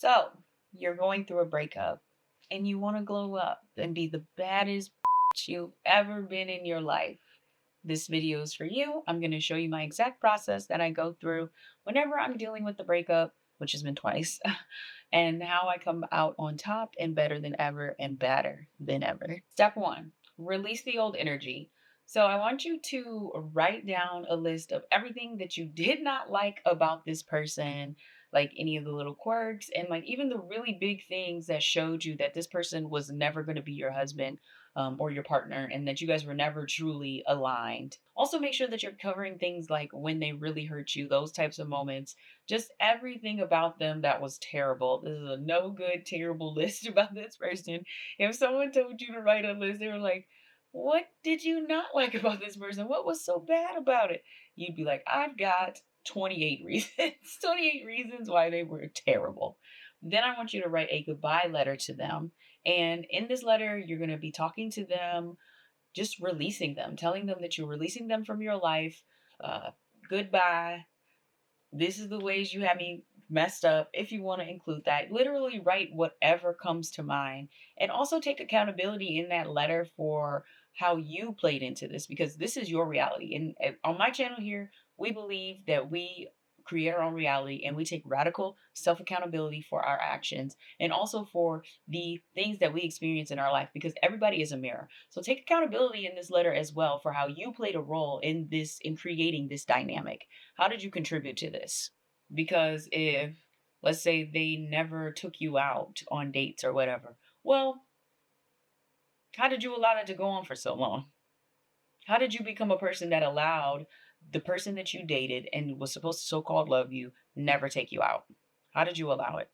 So, you're going through a breakup and you want to glow up and be the baddest you've ever been in your life. This video is for you. I'm going to show you my exact process that I go through whenever I'm dealing with the breakup, which has been twice, and how I come out on top and better than ever and better than ever. Step one, release the old energy. So I want you to write down a list of everything that you did not like about this person, like any of the little quirks and like even the really big things that showed you that this person was never going to be your husband, or your partner, and that you guys were never truly aligned. Also, make sure that you're covering things like when they really hurt you, those types of moments, just everything about them that was terrible. This is a no good, terrible list about this person. If someone told you to write a list, they were like, what did you not like about this person? What was so bad about it? You'd be like, I've got 28 reasons, 28 reasons why they were terrible. Then I want you to write a goodbye letter to them. And in this letter, you're going to be talking to them, just releasing them, telling them that you're releasing them from your life. Uh, Goodbye. This is the ways you have me messed up. If you want to include that, literally write whatever comes to mind, and also take accountability in that letter for how you played into this, because this is your reality. And on my channel here, we believe that we create our own reality and we take radical self accountability for our actions and also for the things that we experience in our life, because everybody is a mirror. So take accountability in this letter as well for how you played a role in this, in creating this dynamic. How did you contribute to this? Because if, let's say, they never took you out on dates or whatever, well, how did you allow that to go on for so long? How did you become a person that allowed the person that you dated and was supposed to so-called love you never take you out? How did you allow it?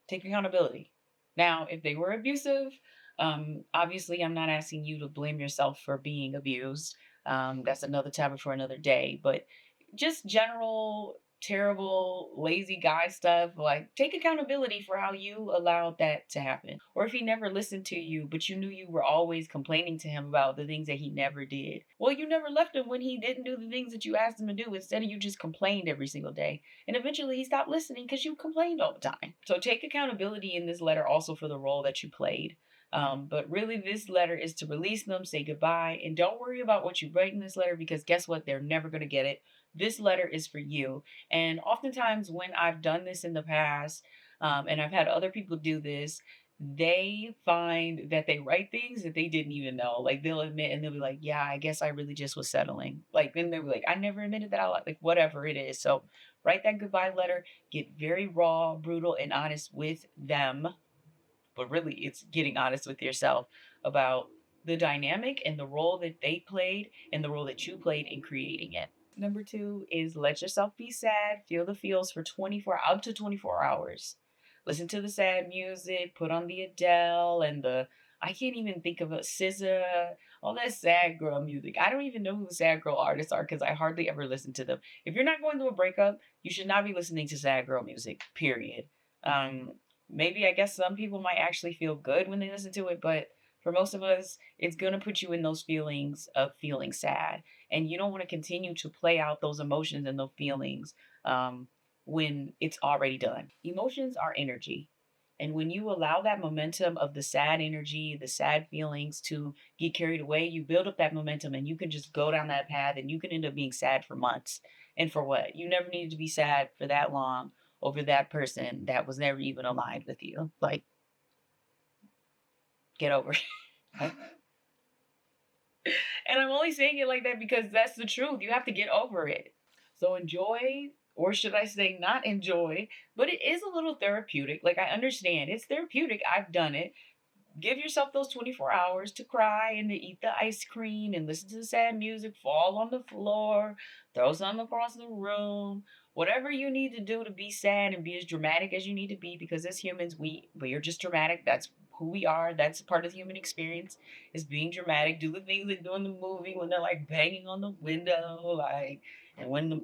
Take accountability. Now, if they were abusive, obviously I'm not asking you to blame yourself for being abused. That's another topic for another day. But just general terrible lazy guy stuff, like take accountability for how you allowed that to happen. Or if he never listened to you but you knew you were always complaining to him about the things that he never did, well, you never left him when he didn't do the things that you asked him to do. Instead of, you just complained every single day, and eventually he stopped listening because you complained all the time. So take accountability in this letter also for the role that you played. But really, this letter is to release them, say goodbye, and don't worry about what you write in this letter, because guess what? They're never going to get it. This letter is for you. And oftentimes, when I've done this in the past, and I've had other people do this, they find that they write things that they didn't even know. Like, they'll admit and they'll be like, yeah, I guess I really just was settling. Like, then they'll be like, I never admitted that I like whatever it is. So write that goodbye letter, get very raw, brutal, and honest with them. But really, it's getting honest with yourself about the dynamic and the role that they played and the role that you played in creating it. Number two is let yourself be sad, feel the feels for 24 hours. Listen to the sad music, put on the Adele and the, I can't even think of a SZA, all that sad girl music. I don't even know who the sad girl artists are because I hardly ever listen to them. If you're not going through a breakup, you should not be listening to sad girl music, period. Maybe, I guess some people might actually feel good when they listen to it, but for most of us, it's going to put you in those feelings of feeling sad. And you don't want to continue to play out those emotions and those feelings when it's already done. Emotions are energy. And when you allow that momentum of the sad energy, the sad feelings to get carried away, you build up that momentum and you can just go down that path and you can end up being sad for months. And for what? You never needed to be sad for that long over that person that was never even aligned with you. Like, get over it. And I'm only saying it like that because that's the truth. You have to get over it. So enjoy, or should I say not enjoy, but it is a little therapeutic. Like, I understand it's therapeutic. I've done it. Give yourself those 24 hours to cry and to eat the ice cream and listen to the sad music, fall on the floor, throw something across the room, whatever you need to do to be sad and be as dramatic as you need to be, because as humans, we are just dramatic. That's who we are. That's part of the human experience, is being dramatic. Do the things they do in the movie when they're like banging on the window, like, and when the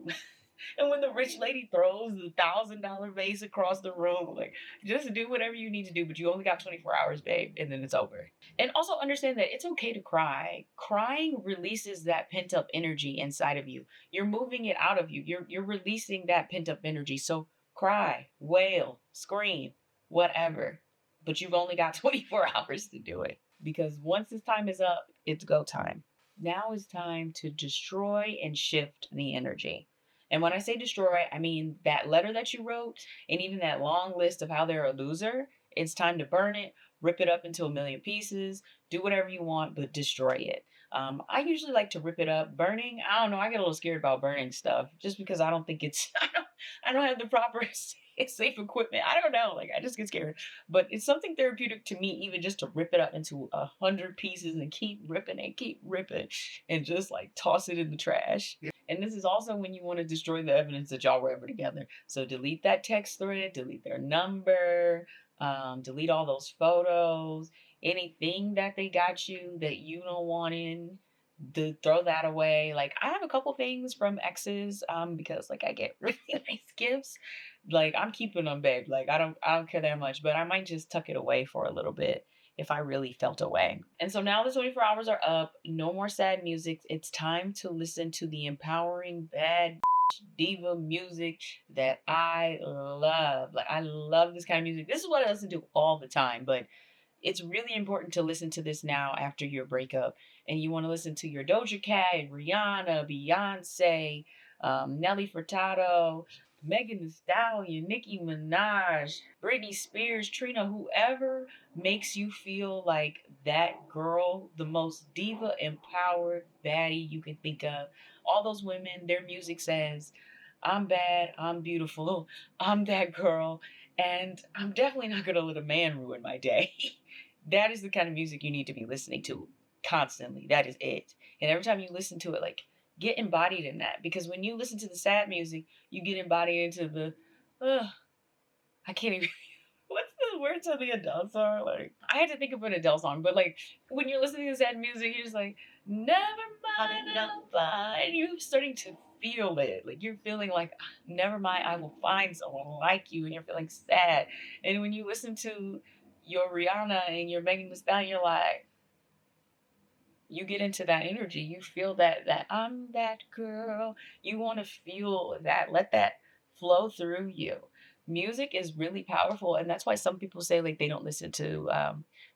and when the rich lady throws the $1,000 vase across the room, like, just do whatever you need to do, but you only got 24 hours, babe, and then it's over. And also understand that it's okay to cry. Crying releases that pent up energy inside of you. You're moving it out of you. You're releasing that pent up energy. So cry, wail, scream, whatever. But you've only got 24 hours to do it because once this time is up, it's go time. Now is time to destroy and shift the energy. And when I say destroy, I mean that letter that you wrote and even that long list of how they're a loser. It's time to burn it, rip it up into a million pieces, do whatever you want, but destroy it. I usually like to rip it up. Burning, I don't know. I get a little scared about burning stuff just because I don't think it's. I don't have the proper safe equipment. I don't know. Like I just get scared. But it's something therapeutic to me, even just to rip it up into 100 pieces and keep ripping, and just like toss it in the trash. Yeah. And this is also when you want to destroy the evidence that y'all were ever together. So delete that text thread, delete their number, delete all those photos, anything that they got you that you don't want in, to throw that away. Like I have a couple things from exes, because like I get really nice gifts. Like I'm keeping them, babe. Like I don't care that much, but I might just tuck it away for a little bit if I really felt away. And so now the 24 hours are up. No more sad music. It's time to listen to the empowering bad diva music that I love. Like I love this kind of music. This is what I listen to all the time, but it's really important to listen to this now after your breakup. And you want to listen to your Doja Cat, Rihanna, Beyonce, Nelly Furtado, Megan Thee Stallion, Nicki Minaj, Britney Spears, Trina, whoever makes you feel like that girl, the most diva empowered baddie you can think of. All those women, their music says, I'm bad, I'm beautiful, I'm that girl, and I'm definitely not going to let a man ruin my day. That is the kind of music you need to be listening to constantly. That is it. And every time you listen to it, like get embodied in that. Because when you listen to the sad music, you get embodied into the, I can't even. What's the words of the Adele song? Like, I had to think of an Adele song, but like when you're listening to sad music, you're just like, never mind, I'm fine. You're starting to feel it. Like you're feeling like, never mind, I will find someone like you, and you're feeling sad. And when you listen to your Rihanna and your Megan Thee Stallion, you're like, you get into that energy. You feel that I'm that girl. You want to feel that. Let that flow through you. Music is really powerful, and that's why some people say like they don't listen to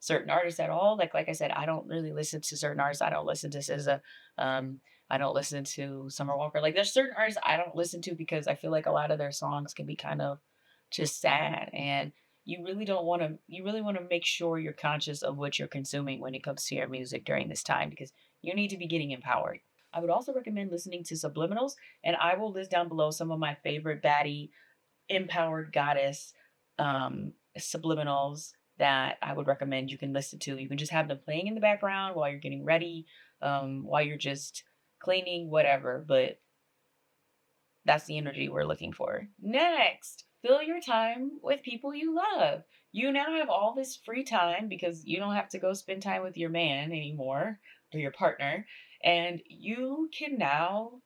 certain artists at all. Like I said, I don't really listen to certain artists. I don't listen to SZA. Um, I don't listen to Summer Walker. Like there's certain artists I don't listen to because I feel like a lot of their songs can be kind of just sad, and you really want to make sure you're conscious of what you're consuming when it comes to your music during this time, because you need to be getting empowered. I would also recommend listening to subliminals, and I will list down below some of my favorite baddie empowered goddess subliminals that I would recommend you can listen to. You can just have them playing in the background while you're getting ready, while you're just cleaning, whatever. But that's the energy we're looking for. Next, fill your time with people you love. You now have all this free time because you don't have to go spend time with your man anymore or your partner. And you can now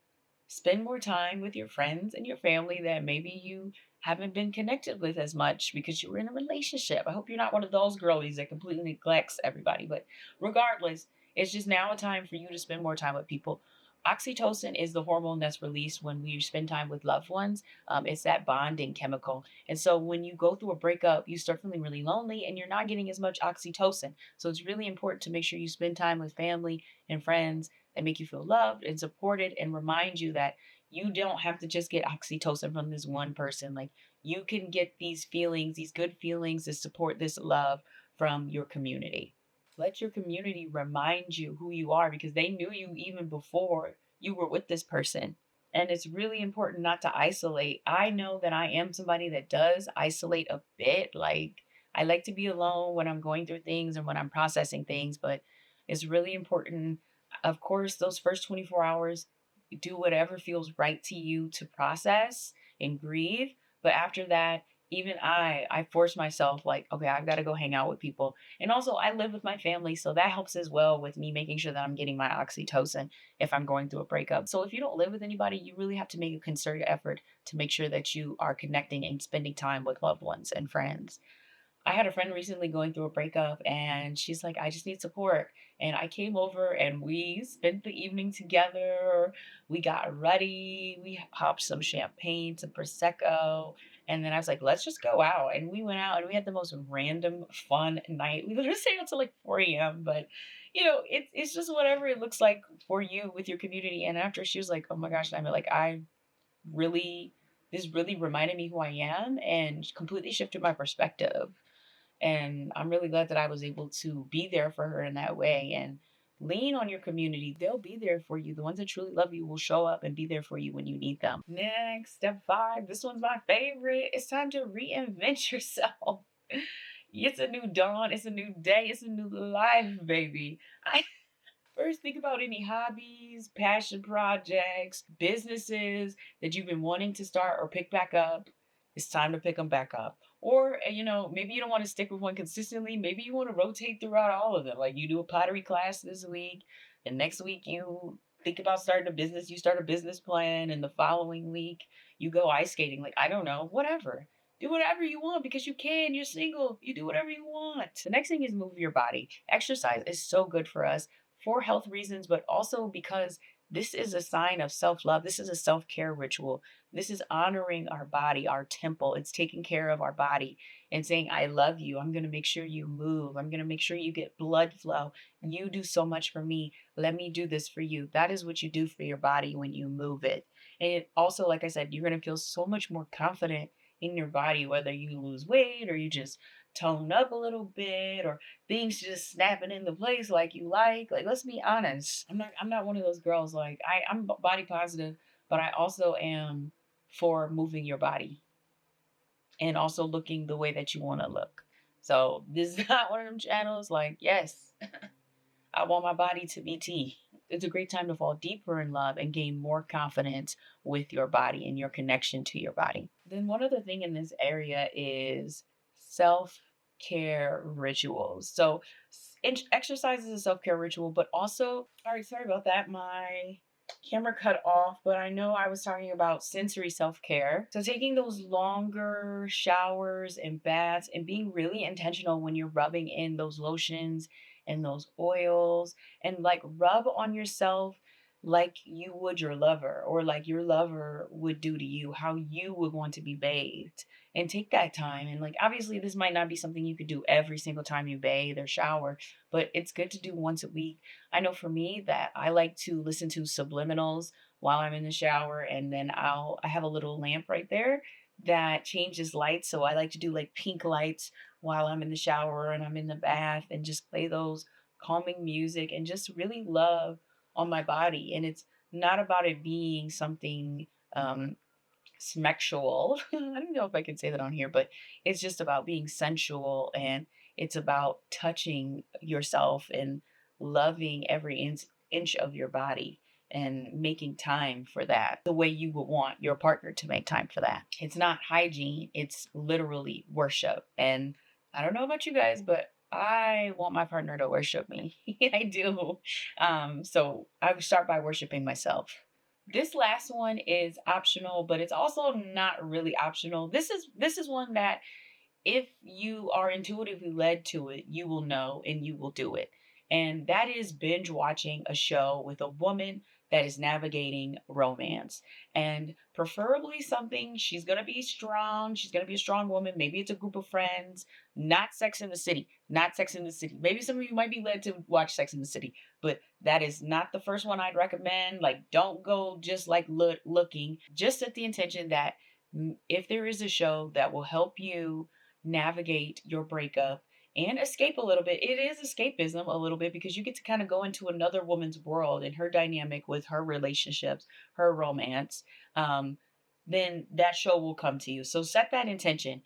spend more time with your friends and your family that maybe you haven't been connected with as much because you were in a relationship. I hope you're not one of those girlies that completely neglects everybody. But regardless, it's just now a time for you to spend more time with people. Oxytocin is the hormone that's released when we spend time with loved ones. It's that bonding chemical. And so when you go through a breakup, you start feeling really lonely and you're not getting as much oxytocin. So it's really important to make sure you spend time with family and friends that make you feel loved and supported and remind you that you don't have to just get oxytocin from this one person. Like you can get these feelings, these good feelings, this support, this love from your community. Let your community remind you who you are because they knew you even before you were with this person. And it's really important not to isolate. I know that I am somebody that does isolate a bit. Like I like to be alone when I'm going through things and when I'm processing things, but it's really important. Of course, those first 24 hours, do whatever feels right to you to process and grieve. But after that, even I force myself like, okay, I've got to go hang out with people. And also I live with my family, so that helps as well with me making sure that I'm getting my oxytocin if I'm going through a breakup. So if you don't live with anybody, you really have to make a concerted effort to make sure that you are connecting and spending time with loved ones and friends. I had a friend recently going through a breakup and she's like, I just need support. And I came over and we spent the evening together. We got ready. We popped some champagne, some Prosecco, And then I was like, let's just go out. And we went out and we had the most random fun night. We literally stayed until like 4 a.m. But it's just whatever it looks like for you with your community. And after she was like, oh my gosh, I mean, like I really this really reminded me who I am and completely shifted my perspective. And I'm really glad that I was able to be there for her in that way and lean on your community. They'll be there for you. The ones that truly love you will show up and be there for you when you need them. Next, step 5. This one's my favorite. It's time to reinvent yourself. It's a new dawn. It's a new day. It's a new life, baby. I First, think about any hobbies, passion projects, businesses that you've been wanting to start or pick back up. It's time to pick them back up. Or, maybe you don't want to stick with one consistently. Maybe you want to rotate throughout all of them. Like you do a pottery class this week, and next week you think about starting a business, you start a business plan, and the following week you go ice skating. Like, I don't know, whatever. Do whatever you want because you can. You're single. You do whatever you want. The next thing is move your body. Exercise is so good for us for health reasons, but also because this is a sign of self love. This is a self care ritual. This is honoring our body, our temple. It's taking care of our body and saying, I love you. I'm going to make sure you move. I'm going to make sure you get blood flow. You do so much for me. Let me do this for you. That is what you do for your body when you move it. And it also, like I said, you're going to feel so much more confident in your body, whether you lose weight or you just tone up a little bit or things just snapping into place like you like. Like, let's be honest. I'm not one of those girls. Like I'm body positive, but I also am for moving your body and also looking the way that you want to look. So this is not one of them channels like, yes, I want my body to be tea. It's a great time to fall deeper in love and gain more confidence with your body and your connection to your body. Then one other thing in this area is self care rituals. So exercise is a self care ritual, but also, sorry about that. My camera cut off, but I know I was talking about sensory self care. So taking those longer showers and baths and being really intentional when you're rubbing in those lotions and those oils and like rub on yourself like you would your lover or like your lover would do to you, how you would want to be bathed. And take that time. And like, obviously, this might not be something you could do every single time you bathe or shower, but it's good to do once a week. I know for me that I like to listen to subliminals while I'm in the shower, and then I have a little lamp right there that changes lights. So I like to do like pink lights while I'm in the shower and I'm in the bath and just play those calming music and just really love on my body. And it's not about it being something smexual. I don't know if I can say that on here, but it's just about being sensual and it's about touching yourself and loving every inch of your body and making time for that the way you would want your partner to make time for that. It's not hygiene, it's literally worship. And I don't know about you guys, but I want my partner to worship me. I do. So I would start by worshiping myself. This last one is optional, but it's also not really optional. This is one that if you are intuitively led to it, you will know and you will do it. And that is binge watching a show with a woman that is navigating romance. And preferably something she's going to be strong. She's going to be a strong woman. Maybe it's a group of friends, not Sex in the City. Not Sex in the City. Maybe some of you might be led to watch Sex in the City, but that is not the first one I'd recommend. Like, don't go just like looking, just set the intention that if there is a show that will help you navigate your breakup and escape a little bit. It is escapism a little bit because you get to kind of go into another woman's world and her dynamic with her relationships, her romance. Then that show will come to you. So set that intention.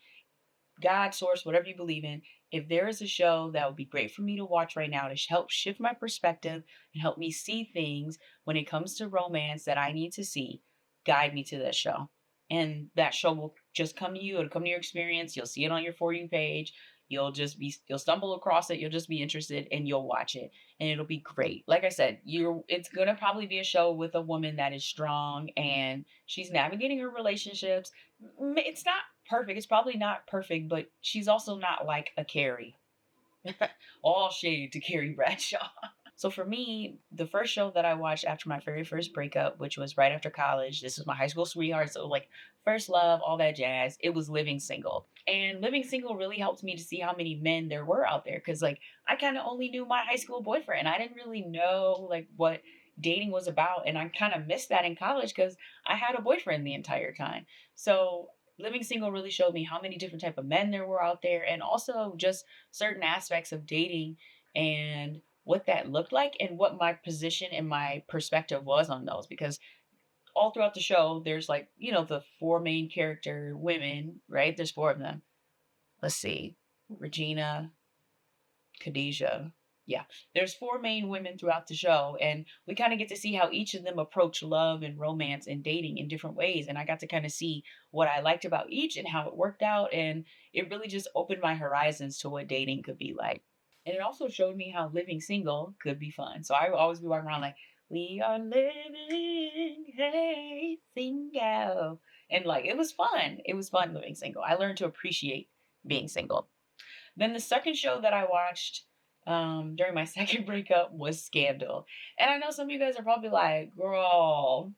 God, source, whatever you believe in. If there is a show that would be great for me to watch right now to help shift my perspective and help me see things when it comes to romance that I need to see, guide me to that show. And that show will just come to you. It'll come to your experience. You'll see it on your For You page. You'll stumble across it. You'll just be interested and you'll watch it and it'll be great. Like I said, it's going to probably be a show with a woman that is strong and she's navigating her relationships. It's not perfect. It's probably not perfect, but she's also not like a Carrie. All shade to Carrie Bradshaw. So for me, the first show that I watched after my very first breakup, which was right after college, this was my high school sweetheart. So like first love, all that jazz, it was Living Single. And Living Single really helped me to see how many men there were out there. Cause like I kind of only knew my high school boyfriend. I didn't really know like what dating was about. And I kind of missed that in college because I had a boyfriend the entire time. So Living Single really showed me how many different type of men there were out there, and also just certain aspects of dating and what that looked like and what my position and my perspective was on those. Because all throughout the show there's like, the four main character women, right? There's four of them. Let's see. Regina, Khadijah. Yeah, there's four main women throughout the show, and we kind of get to see how each of them approach love and romance and dating in different ways. And I got to kind of see what I liked about each and how it worked out. And it really just opened my horizons to what dating could be like. And it also showed me how living single could be fun. So I would always be walking around like, we are living, hey, single. And like, it was fun. It was fun living single. I learned to appreciate being single. Then the second show that I watched during my second breakup was Scandal. And I know some of you guys are probably like, girl,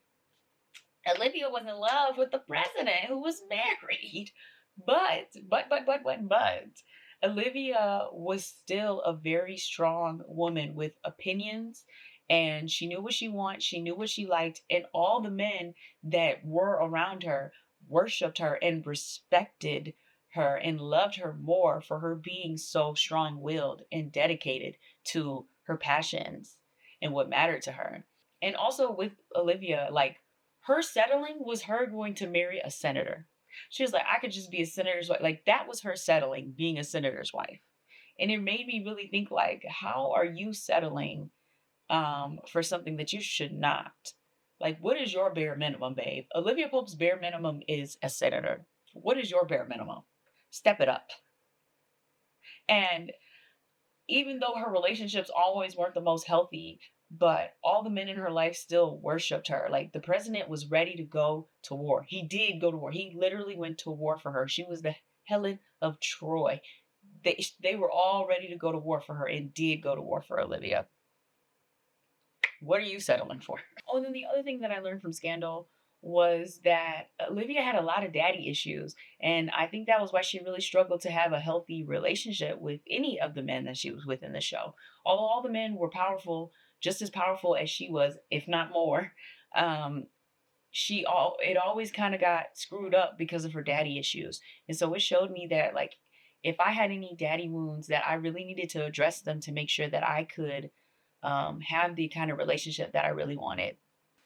Olivia was in love with the president who was married. But Olivia was still a very strong woman with opinions, and she knew what she wanted, she knew what she liked, and all the men that were around her worshiped her and respected her and loved her more for her being so strong-willed and dedicated to her passions and what mattered to her. And also with Olivia, like her settling was her going to marry a senator. She was like, I could just be a senator's wife. Like that was her settling, being a senator's wife. And it made me really think like, how are you settling for something that you should not? Like, what is your bare minimum, babe? Olivia Pope's bare minimum is a senator. What is your bare minimum? Step it up. And even though her relationships always weren't the most healthy, but all the men in her life still worshiped her. Like the president was ready to go to war. He did go to war. He literally went to war for her. She was the Helen of Troy. They were all ready to go to war for her and did go to war for Olivia. What are you settling for? Oh, and then the other thing that I learned from Scandal was that Olivia had a lot of daddy issues. And I think that was why she really struggled to have a healthy relationship with any of the men that she was with in the show. Although all the men were powerful, just as powerful as she was, if not more, um, it always kind of got screwed up because of her daddy issues. And so it showed me that like if I had any daddy wounds, that I really needed to address them to make sure that I could have the kind of relationship that I really wanted.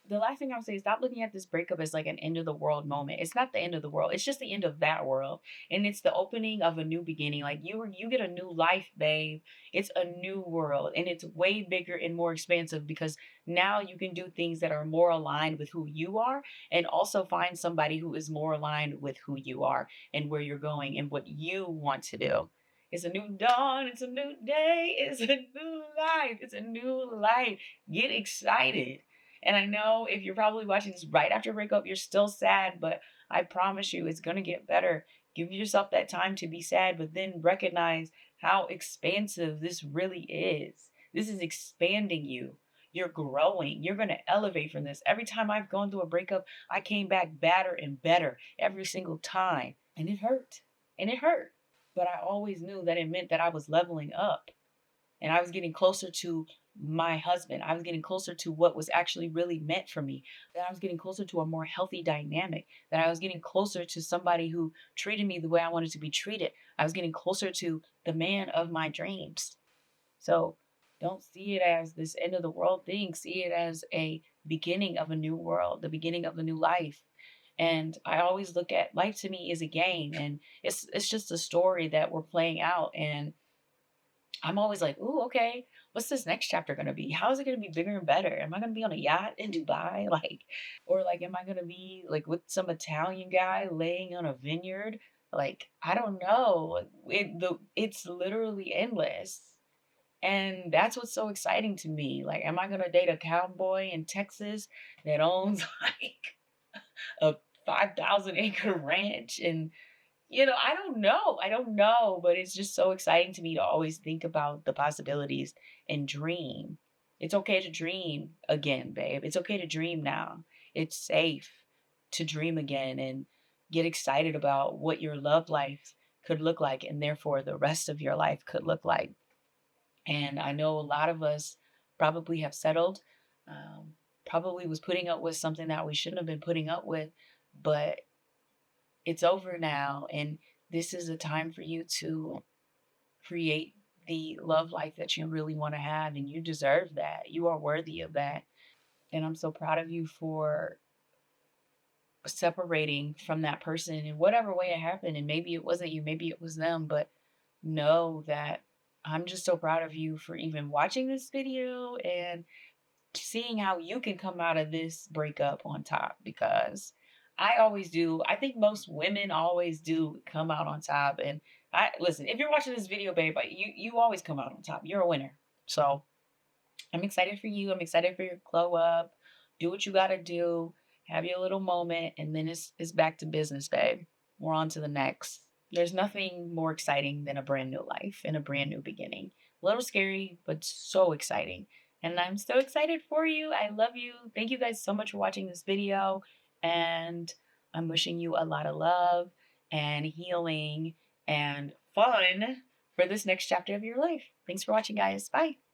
The last thing I would say is stop looking at this breakup as like an end of the world moment. It's not the end of the world. It's just the end of that world. And it's the opening of a new beginning. Like you get a new life, babe. It's a new world. And it's way bigger and more expansive because now you can do things that are more aligned with who you are, and also find somebody who is more aligned with who you are and where you're going and what you want to do. It's a new dawn. It's a new day. It's a new life. It's a new life. Get excited. And I know if you're probably watching this right after breakup, you're still sad, but I promise you it's going to get better. Give yourself that time to be sad, but then recognize how expansive this really is. This is expanding you. You're growing. You're going to elevate from this. Every time I've gone through a breakup, I came back better and better every single time. And it hurt. And it hurt. But I always knew that it meant that I was leveling up and I was getting closer to my husband. I was getting closer to what was actually really meant for me. That I was getting closer to a more healthy dynamic. That I was getting closer to somebody who treated me the way I wanted to be treated. I was getting closer to the man of my dreams. So don't see it as this end of the world thing. See it as a beginning of a new world, the beginning of a new life. And I always look at life to me as a game, and it's just a story that we're playing out. And I'm always like, ooh, okay, what's this next chapter gonna be? How is it gonna be bigger and better? Am I gonna be on a yacht in Dubai? Like, or like, am I gonna be like with some Italian guy laying on a vineyard? Like, I don't know. It's literally endless. And that's what's so exciting to me. Like, am I gonna date a cowboy in Texas that owns like a 5,000 acre ranch and I don't know. I don't know, but it's just so exciting to me to always think about the possibilities and dream. It's okay to dream again, babe. It's okay to dream now. It's safe to dream again and get excited about what your love life could look like and therefore the rest of your life could look like. And I know a lot of us probably have settled, um, probably was putting up with something that we shouldn't have been putting up with, but it's over now. And this is a time for you to create the love life that you really want to have. And you deserve that. You are worthy of that. And I'm so proud of you for separating from that person in whatever way it happened. And maybe it wasn't you, maybe it was them, but know that I'm just so proud of you for even watching this video and seeing how you can come out of this breakup on top, because I always do. I think most women always do come out on top. And I listen, if you're watching this video, babe, you always come out on top. You're a winner. So I'm excited for you. I'm excited for your glow up. Do what you gotta do. Have your little moment, and then it's back to business, babe. We're on to the next. There's nothing more exciting than a brand new life and a brand new beginning. A little scary, but so exciting. And I'm so excited for you. I love you. Thank you guys so much for watching this video. And I'm wishing you a lot of love and healing and fun for this next chapter of your life. Thanks for watching, guys. Bye.